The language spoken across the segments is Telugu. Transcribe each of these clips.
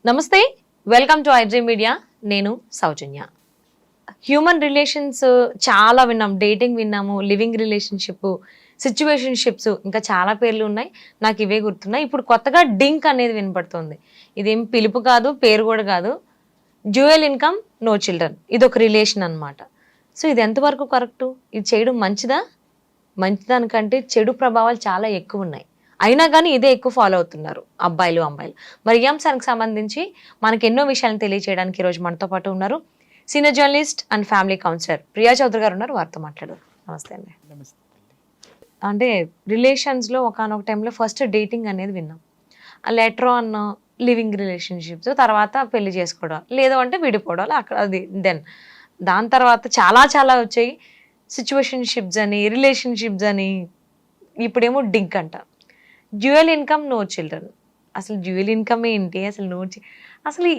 నమస్తే, వెల్కమ్ టు ఐడ్రీమ్ మీడియా. నేను సౌజన్య. హ్యూమన్ రిలేషన్స్ చాలా విన్నాం, డేటింగ్ విన్నాము, లివింగ్ రిలేషన్షిప్, సిచ్యువేషన్షిప్స్, ఇంకా చాలా పేర్లు ఉన్నాయి. నాకు ఇవే గుర్తున్నాయి. ఇప్పుడు కొత్తగా డింక్ అనేది వినపడుతుంది. ఇదేం పిలుపు కాదు, పేరు కూడా కాదు. డ్యూయల్ ఇన్కమ్, నో చిల్డ్రన్, ఇది ఒక రిలేషన్ అనమాట. సో ఇది ఎంతవరకు కరెక్టు? ఇది చేయడం మంచిదా? మంచిదానికంటే చెడు ప్రభావాలు చాలా ఎక్కువ ఉన్నాయి. అయినా కానీ ఇదే ఎక్కువ ఫాలో అవుతున్నారు అబ్బాయిలు అమ్మాయిలు. మరి ఈ అంశానికి సంబంధించి మనకి ఎన్నో విషయాలను తెలియజేయడానికి ఈరోజు మనతో పాటు ఉన్నారు senior journalist and family counsellor Priya Chaudhary గారు ఉన్నారు. వారితో మాట్లాడారు. నమస్తే అండి. అంటే రిలేషన్స్లో ఒకనొక టైంలో ఫస్ట్ డేటింగ్ అనేది విన్నాం, లెటర్ ఆన్ లివింగ్ రిలేషన్షిప్స్, తర్వాత పెళ్లి చేసుకోవడం, లేదు అంటే విడిపోవడం, అక్కడ అది దాని తర్వాత చాలా వచ్చాయి. సిచ్యువేషన్షిప్స్ అని, రిలేషన్షిప్స్ అని, ఇప్పుడేమో డింక్ అంట. Dual income, no children. అసలు డ్యూయల్ ఇన్కమ్ ఏంటి? అసలు అసలు ఈ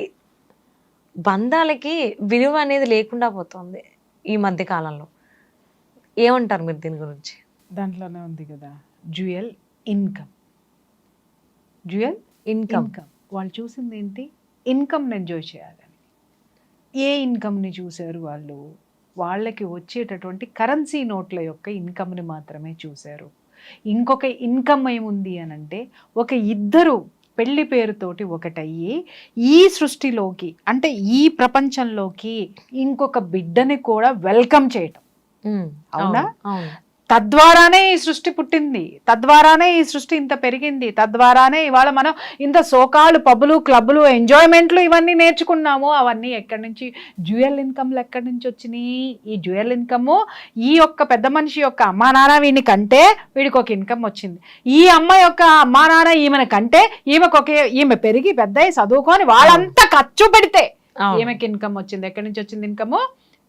బంధాలకి విలువ అనేది లేకుండా పోతుంది ఈ మధ్య కాలంలో. ఏమంటారు మీరు దీని గురించి? దాంట్లోనే ఉంది కదా డ్యూయల్ ఇన్కమ్. డ్యూయల్ ఇన్కమ్ వాళ్ళు చూసింది ఏంటి? ఇన్కమ్ని ఎంజాయ్ చేయాలని. ఏ ఇన్కమ్ని చూశారు వాళ్ళు? వాళ్ళకి వచ్చేటటువంటి కరెన్సీ నోట్ల యొక్క ఇన్కమ్ని మాత్రమే చూశారు. ఇంకొక ఇన్కమ్ ఏముంది అని అంటే, ఒక ఇద్దరు పెళ్లి పేరుతోటి ఒకటయ్యి ఈ సృష్టిలోకి, అంటే ఈ ప్రపంచంలోకి ఇంకొక బిడ్డని కూడా వెల్కమ్ చేయటం. అవునా? తద్వారానే ఈ సృష్టి పుట్టింది, తద్వారానే ఈ సృష్టి ఇంత పెరిగింది, తద్వారానే ఇవాళ మనం ఇంత సోకాళ్ళు పబ్బులు, క్లబ్బులు, ఎంజాయ్మెంట్లు ఇవన్నీ నేర్చుకున్నాము. అవన్నీ ఎక్కడి నుంచి? డ్యూయల్ ఇన్కమ్లు ఎక్కడి నుంచి వచ్చినాయి? ఈ డ్యూయల్ ఇన్కమ్ ఈ యొక్క పెద్ద మనిషి యొక్క అమ్మా నాన్న వీడిని కంటే వీడికి ఒక ఇన్కమ్ వచ్చింది. ఈ అమ్మ యొక్క అమ్మా నాన్న ఈమెను కంటే ఈమె పెరిగి పెద్ద చదువుకొని వాళ్ళంతా ఖర్చు పెడితే ఈమెకి ఇన్కమ్ వచ్చింది. ఎక్కడి నుంచి వచ్చింది ఇన్కమ్?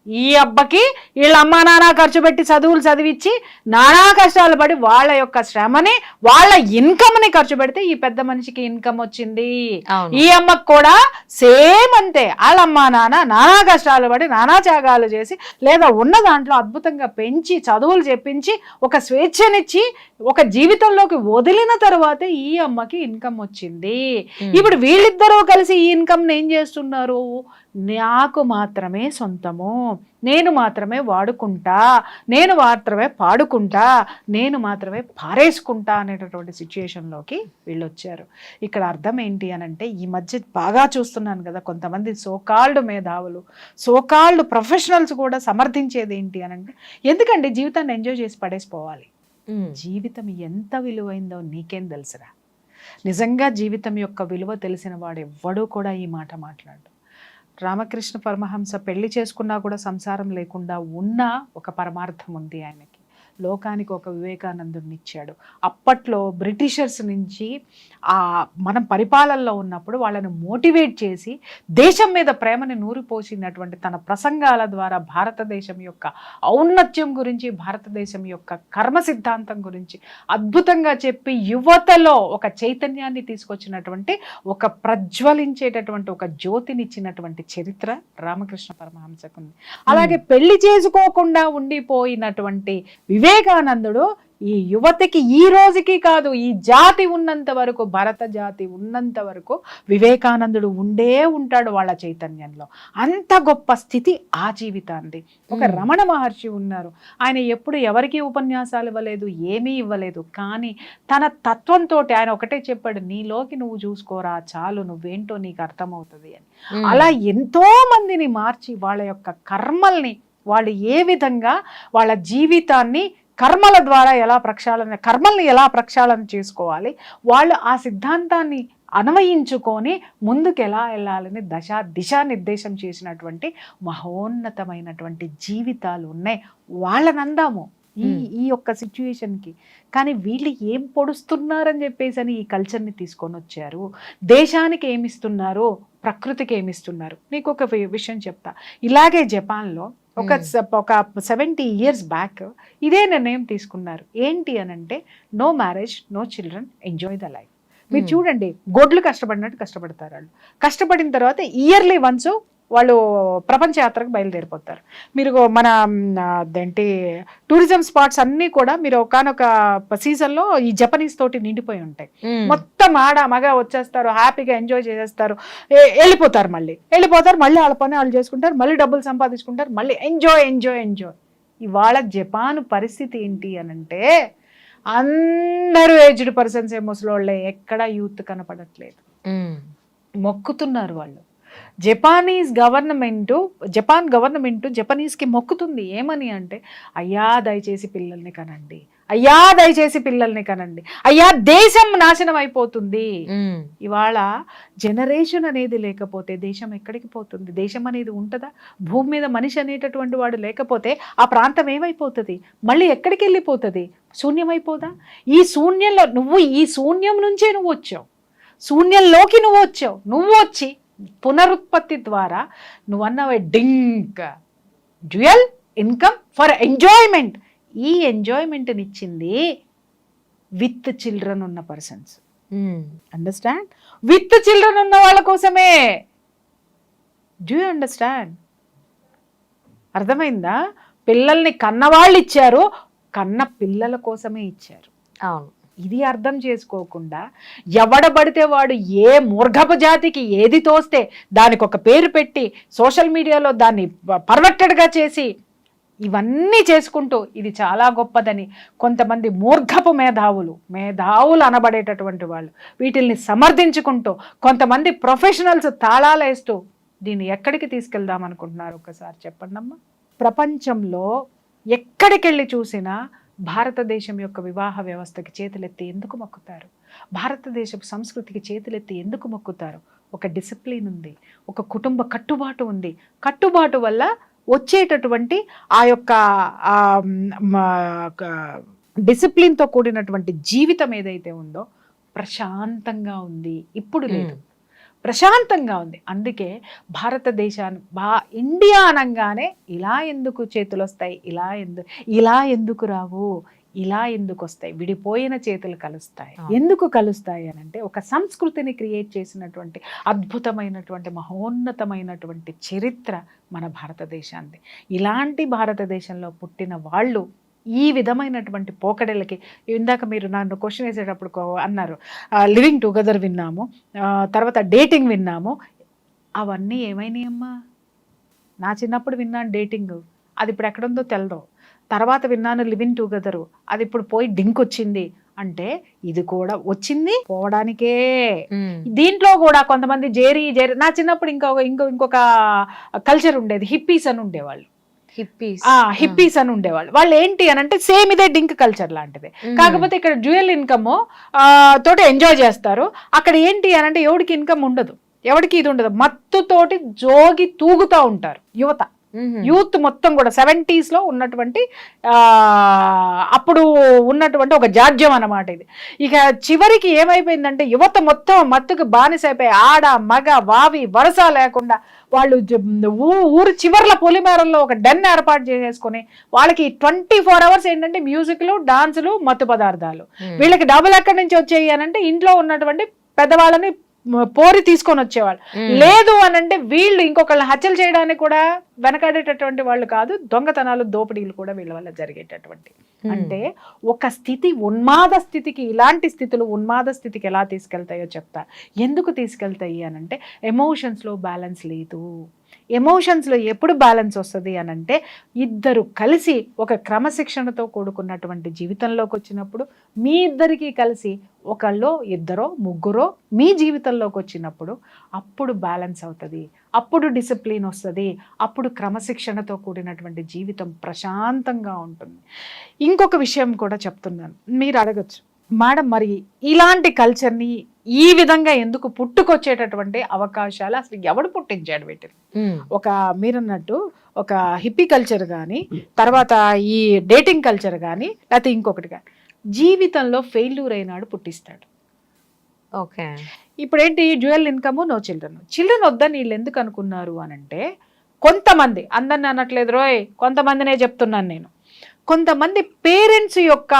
ఈ అబ్బకి వీళ్ళ అమ్మా నాన్న ఖర్చు పెట్టి చదువులు చదివించి నానా కష్టాలు పడి వాళ్ళ యొక్క శ్రమని, వాళ్ళ ఇన్కమ్ ని ఖర్చు పెడితే ఈ పెద్ద మనిషికి ఇన్కమ్ వచ్చింది. ఈ అమ్మకు కూడా సేమ్ అంతే. వాళ్ళ అమ్మా నాన్న నానా కష్టాలు పడి నానా త్యాగాలు చేసి, లేదా ఉన్న దాంట్లో అద్భుతంగా పెంచి చదువులు చెప్పించి ఒక స్వేచ్ఛనిచ్చి ఒక జీవితంలోకి వదిలిన తర్వాతే ఈ అమ్మకి ఇన్కమ్ వచ్చింది. ఇప్పుడు వీళ్ళిద్దరూ కలిసి ఈ ఇన్కమ్ ఏం చేస్తున్నారు? నాకు మాత్రమే సొంతము, నేను మాత్రమే వాడుకుంటా, నేను మాత్రమే పాడుకుంటా, నేను మాత్రమే పారేసుకుంటా అనేటటువంటి సిచ్యుయేషన్లోకి వీళ్ళు వచ్చారు. ఇక్కడ అర్థం ఏంటి అని అంటే, ఈ మధ్య బాగా చూస్తున్నాను కదా, కొంతమంది సోకాల్డ్ మేధావులు, సోకాల్డ్ ప్రొఫెషనల్స్ కూడా సమర్థించేది ఏంటి అని అంటే, ఎందుకండి జీవితాన్ని ఎంజాయ్ చేసి పడేసిపోవాలి? జీవితం ఎంత విలువైందో నీకేం తెలుసురా? నిజంగా జీవితం యొక్క విలువ తెలిసిన వాడు ఎవ్వడూ కూడా ఈ మాట మాట్లాడు. రామకృష్ణ పరమహంస పెళ్లి చేసుకున్నా కూడా సంసారం లేకుండా ఉన్న ఒక పరమార్థం ఉంది ఆయనకి. లోకానికి ఒక వివేకానందుని ఇచ్చాడు. అప్పట్లో బ్రిటిషర్స్ నుంచి మనం పరిపాలనలో ఉన్నప్పుడు వాళ్ళని మోటివేట్ చేసి దేశం మీద ప్రేమని నూరిపోసినటువంటి తన ప్రసంగాల ద్వారా భారతదేశం యొక్క ఔన్నత్యం గురించి, భారతదేశం యొక్క కర్మ సిద్ధాంతం గురించి అద్భుతంగా చెప్పి యువతలో ఒక చైతన్యాన్ని తీసుకొచ్చినటువంటి, ఒక ప్రజ్వలించేటటువంటి ఒక జ్యోతినిచ్చినటువంటి చరిత్ర రామకృష్ణ పరమహంసకు ఉంది. అలాగే పెళ్లి చేసుకోకుండా ఉండిపోయినటువంటి వివేకానందుడు ఈ యువతకి ఈ రోజుకి కాదు, ఈ జాతి ఉన్నంత వరకు, భరత జాతి ఉన్నంత వరకు వివేకానందుడు ఉండే ఉంటాడు వాళ్ళ చైతన్యంలో. అంత గొప్ప స్థితి ఆ జీవితాన్ని. ఒక రమణ మహర్షి ఉన్నారు, ఆయన ఎప్పుడు ఎవరికి ఉపన్యాసాలు ఇవ్వలేదు, ఏమీ ఇవ్వలేదు, కానీ తన తత్వంతో ఆయన ఒకటే చెప్పాడు, నీలోకి నువ్వు చూసుకోరా చాలు, నువ్వేంటో నీకు అర్థమవుతుంది అని. అలా ఎంతో మందిని మార్చి వాళ్ళ యొక్క కర్మల్ని, వాళ్ళు ఏ విధంగా వాళ్ళ జీవితాన్ని కర్మల ద్వారా కర్మల్ని ఎలా ప్రక్షాళన చేసుకోవాలి, వాళ్ళు ఆ సిద్ధాంతాన్ని అన్వయించుకొని ముందుకు ఎలా వెళ్ళాలని దిశానిర్దేశం చేసినటువంటి మహోన్నతమైనటువంటి జీవితాలు ఉన్నాయి. వాళ్ళని అందాము ఈ యొక్క సిచ్యుయేషన్కి. కానీ వీళ్ళు ఏం పొడుస్తున్నారని చెప్పేసి అని ఈ కల్చర్ని తీసుకొని వచ్చారు. దేశానికి ఏమిస్తున్నారు, ప్రకృతికి ఏమిస్తున్నారు? నీకు ఒక విషయం చెప్తా. ఇలాగే జపాన్లో ఒక 70 years బ్యాక్ ఇదే నిర్ణయం తీసుకున్నారు. ఏంటి అని అంటే, no marriage, no children, enjoy the life. మీరు చూడండి, గొడ్లు కష్టపడినట్టు కష్టపడతారు వాళ్ళు. కష్టపడిన తర్వాత ఇయర్లీ వన్స్ వాళ్ళు ప్రపంచ యాత్రకు బయలుదేరిపోతారు. మీరు మన అదేంటి టూరిజం స్పాట్స్ అన్నీ కూడా మీరు ఒకనొక సీజన్లో ఈ జపనీస్ తోటి నిండిపోయి ఉంటాయి. మొత్తం ఆడ మగ వచ్చేస్తారు, హ్యాపీగా ఎంజాయ్ చేసేస్తారు, వెళ్ళిపోతారు. మళ్ళీ వాళ్ళ పని వాళ్ళు చేసుకుంటారు, మళ్ళీ డబ్బులు సంపాదించుకుంటారు, మళ్ళీ ఎంజాయ్ ఎంజాయ్ ఎంజాయ్. ఇవాళ జపాన్ పరిస్థితి ఏంటి అనంటే అందరూ ఏజ్డ్ పర్సన్స్ ముసలోళ్ళే, ఎక్కడా యూత్ కనపడట్లేదు. మొక్కుతున్నారు వాళ్ళు. జపాన్ గవర్నమెంట్ జపనీస్కి మొక్కుతుంది. ఏమని అంటే, అయ్యా దయచేసి పిల్లల్ని కనండి, అయ్యా దేశం నాశనం అయిపోతుంది. ఇవాళ జనరేషన్ అనేది లేకపోతే దేశం ఎక్కడికి పోతుంది? దేశం అనేది ఉంటుందా? భూమి మీద మనిషి అనేటటువంటి వాడు లేకపోతే ఆ ప్రాంతం ఏమైపోతుంది? మళ్ళీ ఎక్కడికి వెళ్ళిపోతుంది? శూన్యమైపోదా? ఈ శూన్యంలో ఈ శూన్యం నుంచే నువ్వు వచ్చావు, శూన్యంలోకి నువ్వు వచ్చి పునరుత్పత్తి ద్వారా నువ్వు అన్నవే DINK dual income for enjoyment. ఈ ఎంజాయ్మెంట్ని ఇచ్చింది విత్ చిల్డ్రన్ ఉన్న పర్సన్స్. అండర్స్టాండ్? విత్ చిల్డ్రన్ ఉన్న వాళ్ళ కోసమే. Do you understand? అర్థమైందా? పిల్లల్ని కన్నవాళ్ళు ఇచ్చారు, కన్న పిల్లల కోసమే ఇచ్చారు. అవును. ఇది అర్థం చేసుకోకుండా ఎవడబడితే వాడు ఏ మూర్ఘపు జాతికి ఏది తోస్తే దానికి ఒక పేరు పెట్టి సోషల్ మీడియాలో దాన్ని పర్వర్టెడ్గా చేసి ఇవన్నీ చేసుకుంటూ ఇది చాలా గొప్పదని కొంతమంది మూర్ఘపు మేధావులు అనబడేటటువంటి వాళ్ళు వీటిల్ని సమర్థించుకుంటూ కొంతమంది ప్రొఫెషనల్స్ తాళాలేస్తూ దీన్ని ఎక్కడికి తీసుకెళ్దాం అనుకుంటున్నారు? ఒకసారి చెప్పండి అమ్మా. ప్రపంచంలో ఎక్కడికెళ్ళి చూసినా భారతదేశం యొక్క వివాహ వ్యవస్థకి చేతులెత్తి ఎందుకు మొక్కుతారు? భారతదేశపు సంస్కృతికి చేతులెత్తి ఎందుకు మొక్కుతారు? ఒక డిసిప్లిన్ ఉంది, ఒక కుటుంబ కట్టుబాటు ఉంది. కట్టుబాటు వల్ల వచ్చేటటువంటి ఆ యొక్క డిసిప్లిన్తో కూడినటువంటి జీవితం ఏదైతే ఉందో ప్రశాంతంగా ఉంది. ఇప్పుడు లేదు, ప్రశాంతంగా ఉంది. అందుకే ఇండియా అనగానే ఇలా ఎందుకు చేతులు వస్తాయి, ఇలా ఎందుకు రావు, ఇలా ఎందుకు వస్తాయి, విడిపోయిన చేతులు కలుస్తాయి. ఎందుకు కలుస్తాయి అని అంటే ఒక సంస్కృతిని క్రియేట్ చేసినటువంటి అద్భుతమైనటువంటి మహోన్నతమైనటువంటి చరిత్ర మన భారతదేశాన్ని. ఇలాంటి భారతదేశంలో పుట్టిన వాళ్ళు ఈ విధమైనటువంటి పోకడలకి, ఇందాక మీరు నన్ను క్వశ్చన్ వేసేటప్పుడు అన్నారు లివింగ్ టుగెదర్ విన్నాము, తర్వాత డేటింగ్ విన్నాము. అవన్నీ ఏమైనాయమ్మా? నా చిన్నప్పుడు విన్నాను డేటింగ్, అది ఇప్పుడు ఎక్కడుందో తెలదు. తర్వాత విన్నాను లివింగ్ టుగెదరు, అది ఇప్పుడు పోయి డింక్ వచ్చింది. అంటే ఇది కూడా వచ్చింది పోవడానికే. దీంట్లో కూడా కొంతమంది జేరీ నా చిన్నప్పుడు ఇంకొక కల్చర్ ఉండేది, హిప్పీస్ అని ఉండేవాళ్ళు. హిప్పీస్ అని ఉండేవాళ్ళు. వాళ్ళు ఏంటి అని అంటే సేమ్ ఇదే డింక్ కల్చర్ లాంటిదే, కాకపోతే ఇక్కడ డ్యూయల్ ఇన్కమ్ తోటి ఎంజాయ్ చేస్తారు. అక్కడ ఏంటి అని అంటే ఎవడికి ఇన్కమ్ ఉండదు, ఎవడికి ఇది ఉండదు, మత్తుతోటి జోగి తూగుతూ ఉంటారు యూత్ మొత్తం కూడా. 70s లో ఉన్నటువంటి అప్పుడు ఉన్నటువంటి ఒక జాడ్యం అన్నమాట ఇది. ఇక చివరికి ఏమైపోయిందంటే యువత మొత్తం మత్తుకు బానిసైపోయి ఆడ మగ వావి వరస లేకుండా వాళ్ళు ఊరు చివర్ల పొలిమేరల్లో ఒక డెన్ ఏర్పాటు చేసేసుకొని వాళ్ళకి 24 hours ఏంటంటే మ్యూజిక్లు, డాన్సులు, మత్తు పదార్థాలు. వీళ్ళకి డబ్బులు ఎక్కడి నుంచి వచ్చాయి అని అంటే ఇంట్లో ఉన్నటువంటి పెద్దవాళ్ళని పోరి తీసుకొని వచ్చేవాళ్ళు. లేదు అని అంటే వీళ్ళు ఇంకొకళ్ళని హత్యలు చేయడానికి కూడా వెనకాడేటటువంటి వాళ్ళు కాదు, దొంగతనాలు, దోపిడీలు కూడా వీళ్ళ వల్ల జరిగేటటువంటి. అంటే ఒక స్థితి ఉన్మాద స్థితికి, ఇలాంటి స్థితులు ఉన్మాద స్థితికి ఎలా తీసుకెళ్తాయో చెప్తా. ఎందుకు తీసుకెళ్తాయి అని అంటే ఎమోషన్స్లో బ్యాలెన్స్ లేదు. ఎమోషన్స్లో ఎప్పుడు బ్యాలెన్స్ వస్తుంది అని అంటే ఇద్దరు కలిసి ఒక క్రమశిక్షణతో కూడుకున్నటువంటి జీవితంలోకి వచ్చినప్పుడు, మీ ఇద్దరికీ కలిసి ఒకళ్ళో ఇద్దరో ముగ్గురో మీ జీవితంలోకి వచ్చినప్పుడు అప్పుడు బ్యాలెన్స్ అవుతుంది, అప్పుడు డిసిప్లిన్ వస్తుంది, అప్పుడు క్రమశిక్షణతో కూడినటువంటి జీవితం ప్రశాంతంగా ఉంటుంది. ఇంకొక విషయం కూడా చెప్తున్నాను, మీరు అడగచ్చు మేడం మరి ఇలాంటి కల్చర్ని ఈ విధంగా ఎందుకు పుట్టుకొచ్చేటటువంటి అవకాశాలు అసలు ఎవడు పుట్టించాడు వీటిని? ఒక మీరన్నట్టు ఒక హిప్పీ కల్చర్ కానీ, తర్వాత ఈ డేటింగ్ కల్చర్ కానీ, లేకపోతే ఇంకొకటి కానీ జీవితంలో ఫెయిల్యూర్ అయినాడు పుట్టిస్తాడు. ఓకే, ఇప్పుడు ఏంటి డ్యూయల్ ఇన్కమ్, నో చిల్డ్రన్ వద్దని వీళ్ళు ఎందుకు అనుకున్నారు అని అంటే కొంతమంది, అందరిని అనట్లేదు రోయ్, కొంతమందినే చెప్తున్నాను నేను, కొంతమంది పేరెంట్స్ యొక్క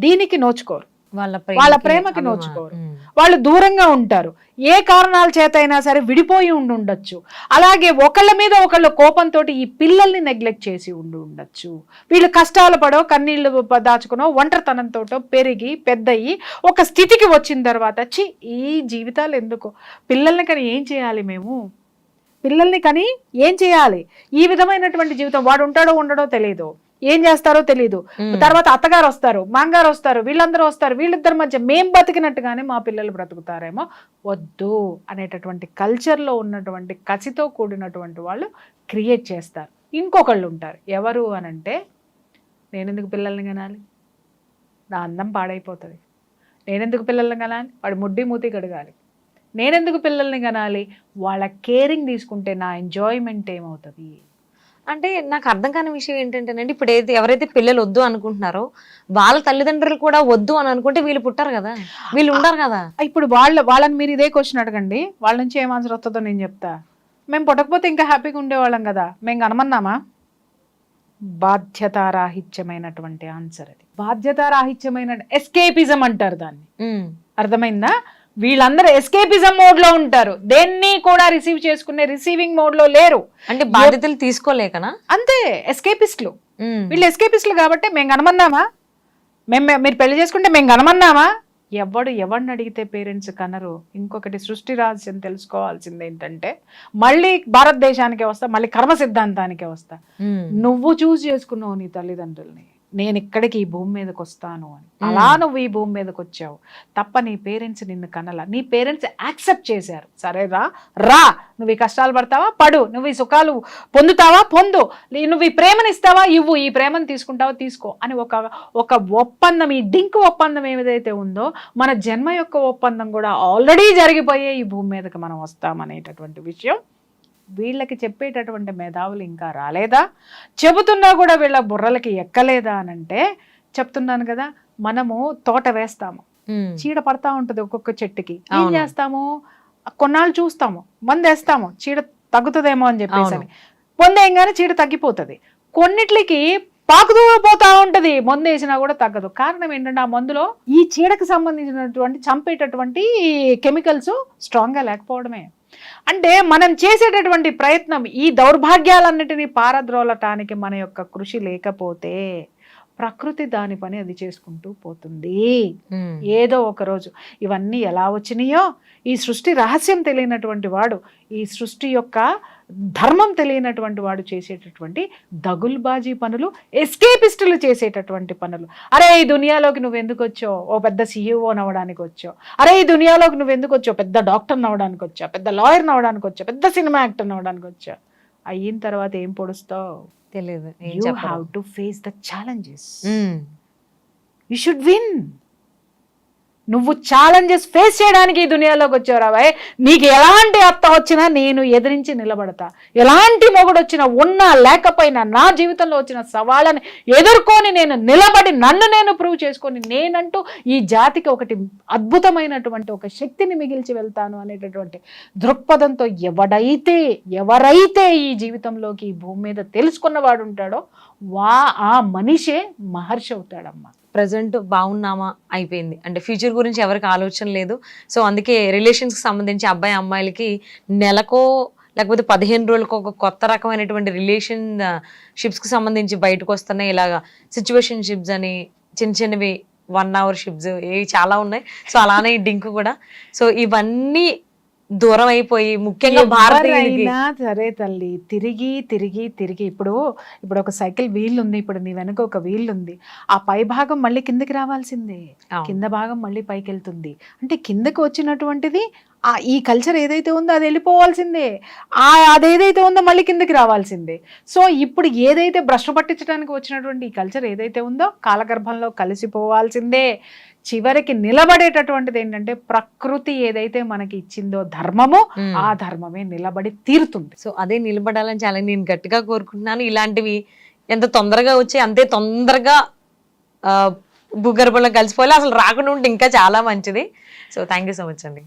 దీనికి నోచుకోరు. వాళ్ళ ప్రేమకి నోచుకోరు, వాళ్ళు దూరంగా ఉంటారు. ఏ కారణాల చేత అయినా సరే విడిపోయి ఉండొచ్చు. అలాగే ఒకళ్ళ మీద ఒకళ్ళ కోపంతో ఈ పిల్లల్ని నెగ్లెక్ట్ చేసి ఉండొచ్చు. వీళ్ళు కష్టాలు పడో, కన్నీళ్లు దాచుకునో, ఒంటరితనంతో పెరిగి పెద్దయి ఒక స్థితికి వచ్చిన తర్వాత ఈ జీవితాలు ఎందుకు, పిల్లల్ని కానీ ఏం చేయాలి మేము, పిల్లల్ని కానీ ఏం చేయాలి, ఈ విధమైనటువంటి జీవితం, వాడు ఉంటాడో ఉండడో తెలియదు, ఏం చేస్తారో తెలీదు, తర్వాత అత్తగారు వస్తారు, మాంగారు వస్తారు, వీళ్ళందరూ వస్తారు, వీళ్ళిద్దరి మధ్య మేం బతికినట్టుగానే మా పిల్లలు బ్రతుకుతారేమో, వద్దు అనేటటువంటి కల్చర్లో ఉన్నటువంటి కసితో కూడినటువంటి వాళ్ళు క్రియేట్ చేస్తారు. ఇంకొకళ్ళు ఉంటారు, ఎవరు అనంటే నేనెందుకు పిల్లల్ని కనాలి, నా అందం పాడైపోతుంది, నేనెందుకు పిల్లల్ని కనాలి, వాడి ముడ్డి మూతి కడగాలి, నేనెందుకు పిల్లల్ని కనాలి, వాళ్ళ కేరింగ్ తీసుకుంటే నా ఎంజాయ్మెంట్ ఏమవుతుంది. అంటే నాకు అర్థం కాని విషయం ఏంటంటేనండి, ఇప్పుడు ఎవరైతే పిల్లలు వద్దు అనుకుంటున్నారో వాళ్ళ తల్లిదండ్రులు కూడా వద్దు అని అనుకుంటే వీళ్ళు పుట్టారు కదా, వీళ్ళు ఉండరు కదా. ఇప్పుడు వాళ్ళని మీరు ఇదే క్వశ్చన్ అడగండి, వాళ్ళ నుంచి ఏం ఆన్సర్ వస్తుందో నేను చెప్తా. మేము పుట్టకపోతే ఇంకా హ్యాపీగా ఉండేవాళ్ళం కదా, మేము కనమన్నామా? బాధ్యతారాహిత్యమైనటువంటి ఆన్సర్ అది. బాధ్యతారాహిత్యమైన ఎస్కేపిజం అంటారు దాన్ని, అర్థమైందా? వీళ్ళందరూ ఎస్కేపిజం మోడ్ లో ఉంటారు, దేన్ని కూడా రిసీవ్ చేసుకునే రిసీవింగ్ మోడ్ లో లేరు. అంటే బాధ్యతలు తీసుకోలేకనా? అంతే, ఎస్కేపిస్టులు వీళ్ళు. ఎస్కేపిస్టులు కాబట్టి మేము కనమన్నామా, మీరు పెళ్లి చేసుకుంటే మేము కనమన్నామా? ఎవరిని అడిగితే పేరెంట్స్ కనరు. ఇంకొకటి సృష్టి రహస్యం తెలుసుకోవాల్సింది ఏంటంటే, మళ్ళీ భారతదేశానికే వస్తా, మళ్ళీ కర్మ సిద్ధాంతానికే వస్తా. నువ్వు చూస్ చేసుకున్నావు నీ తల్లిదండ్రుల్ని, నేను ఇక్కడికి ఈ భూమి మీదకి వస్తాను అని, అలా నువ్వు ఈ భూమి మీదకి వచ్చావు తప్ప నీ పేరెంట్స్ నిన్ను కనల. నీ పేరెంట్స్ యాక్సెప్ట్ చేశారు, సరే రా నువ్వు ఈ కష్టాలు పడతావా పడు, నువ్వు ఈ సుఖాలు పొందుతావా పొందు, నువ్వు ఈ ప్రేమను ఇస్తావా ఇవ్వు, ఈ ప్రేమను తీసుకుంటావా తీసుకో అని ఒక ఒప్పందం, ఈ డింక్ ఒప్పందం ఏదైతే ఉందో, మన జన్మ యొక్క ఒప్పందం కూడా ఆల్రెడీ జరిగిపోయే ఈ భూమి మీదకి మనం వస్తామనేటటువంటి విషయం వీళ్ళకి చెప్పేటటువంటి మేధావులు ఇంకా రాలేదా? చెబుతున్నా కూడా వీళ్ళ బుర్రలకి ఎక్కలేదా అనంటే, చెప్తున్నాను కదా, మనము తోట వేస్తాము, చీడ పడతా ఉంటుంది ఒక్కొక్క చెట్టుకి, ఏం చేస్తాము, కొన్నాళ్ళు చూస్తాము, మందేస్తాము, చీడ తగ్గుతుందేమో అని చెప్పేసి, మందేయంగానే చీడ తగ్గిపోతుంది. కొన్నిట్లకి పాకుతూ పోతా ఉంటది, మందు వేసినా కూడా తగ్గదు. కారణం ఏంటంటే ఆ మందులో ఈ చీడకు సంబంధించినటువంటి చంపేటటువంటి కెమికల్స్ స్ట్రాంగ్ గా లేకపోవడమే. అంటే మనం చేసేటటువంటి ప్రయత్నం ఈ దౌర్భాగ్యాలన్నిటినీ పారద్రోలటానికి మన యొక్క కృషి లేకపోతే ప్రకృతి దాని పని అది చేసుకుంటూ పోతుంది. ఏదో ఒక రోజు ఇవన్నీ ఎలా వచ్చినాయో, ఈ సృష్టి రహస్యం తెలియనటువంటి వాడు, ఈ సృష్టి యొక్క ధర్మం తెలియనటువంటి వాడు చేసేటటువంటి దగుల్బాజీ పనులు, ఎస్కేపిస్టులు చేసేటటువంటి పనులు. అరే ఈ దునియాలోకి నువ్వు ఎందుకు వచ్చావు, ఓ పెద్ద CEO నవ్వడానికి వచ్చావు, అరే ఈ దునియాలోకి నువ్వు ఎందుకు వచ్చావు, పెద్ద డాక్టర్ నవ్వడానికి వచ్చావు, పెద్ద లాయర్ నవ్వడానికి వచ్చావు, పెద్ద సినిమా యాక్టర్ నవ్వడానికి వచ్చావు. అయిన తర్వాత ఏం పొడుస్తావు తెలియదు. You have to face the challenges. You should win. నువ్వు ఛాలెంజెస్ ఫేస్ చేయడానికి ఈ దునియాలోకి వచ్చావురా బాయ్. నీకు ఎలాంటి అత్త వచ్చినా నేను ఎదిరించి నిలబడతా, ఎలాంటి మొగుడు వచ్చినా ఉన్నా లేకపోయినా నా జీవితంలో వచ్చిన సవాళ్ళని ఎదుర్కొని నేను నిలబడి నన్ను నేను ప్రూవ్ చేసుకొని నేనంటూ ఈ జాతికి ఒకటి అద్భుతమైనటువంటి ఒక శక్తిని మిగిల్చి వెళ్తాను అనేటటువంటి దృక్పథంతో ఎవరైతే ఈ జీవితంలోకి ఈ భూమి మీద తెలుసుకున్నవాడు ఉంటాడో ఆ మనిషే మహర్షి అవుతాడమ్మా. ప్రజెంట్ బాగున్నామా అయిపోయింది, అంటే ఫ్యూచర్ గురించి ఎవరికి ఆలోచన లేదు. సో అందుకే రిలేషన్స్కి సంబంధించి అబ్బాయి అమ్మాయిలకి నెలకో లేకపోతే 15 రోజులకు ఒక కొత్త రకమైనటువంటి రిలేషన్షిప్స్కి సంబంధించి బయటకు వస్తున్నాయి. ఇలాగా సిచ్యువేషన్షిప్స్ అని చిన్నవి 1 hour షిప్స్ ఇవి చాలా ఉన్నాయి. సో అలానే ఈ డింక్ కూడా. సో ఇవన్నీ దూరం అయిపోయి ముఖ్యంగా భారతీయులకి సరే తల్లి తిరిగి ఇప్పుడు ఒక సైకిల్ వీల్ ఉంది, ఇప్పుడు నీ వెనక ఒక వీల్ ఉంది, ఆ పై భాగం మళ్ళీ కిందకి రావాల్సిందే, కింద భాగం మళ్ళీ పైకి వెళ్తుంది. అంటే కిందకి వచ్చినటువంటిది ఈ కల్చర్ ఏదైతే ఉందో అది వెళ్ళిపోవాల్సిందే, అదేదైతే ఉందో మళ్ళీ కిందకి రావాల్సిందే. సో ఇప్పుడు ఏదైతే భ్రష్టు పట్టించడానికి వచ్చినటువంటి ఈ కల్చర్ ఏదైతే ఉందో కాలగర్భంలో కలిసిపోవాల్సిందే. చివరికి నిలబడేటటువంటిది ఏంటంటే ప్రకృతి ఏదైతే మనకి ఇచ్చిందో ధర్మము, ఆ ధర్మమే నిలబడి తీరుతుంది. సో అదే నిలబడాలని చాలా నేను గట్టిగా కోరుకుంటున్నాను. ఇలాంటివి ఎంత తొందరగా వచ్చి అంతే తొందరగా భూగర్భంలో కలిసిపోయి అసలు రాకుండా ఉంటే ఇంకా చాలా మంచిది. So thank you so much అండి.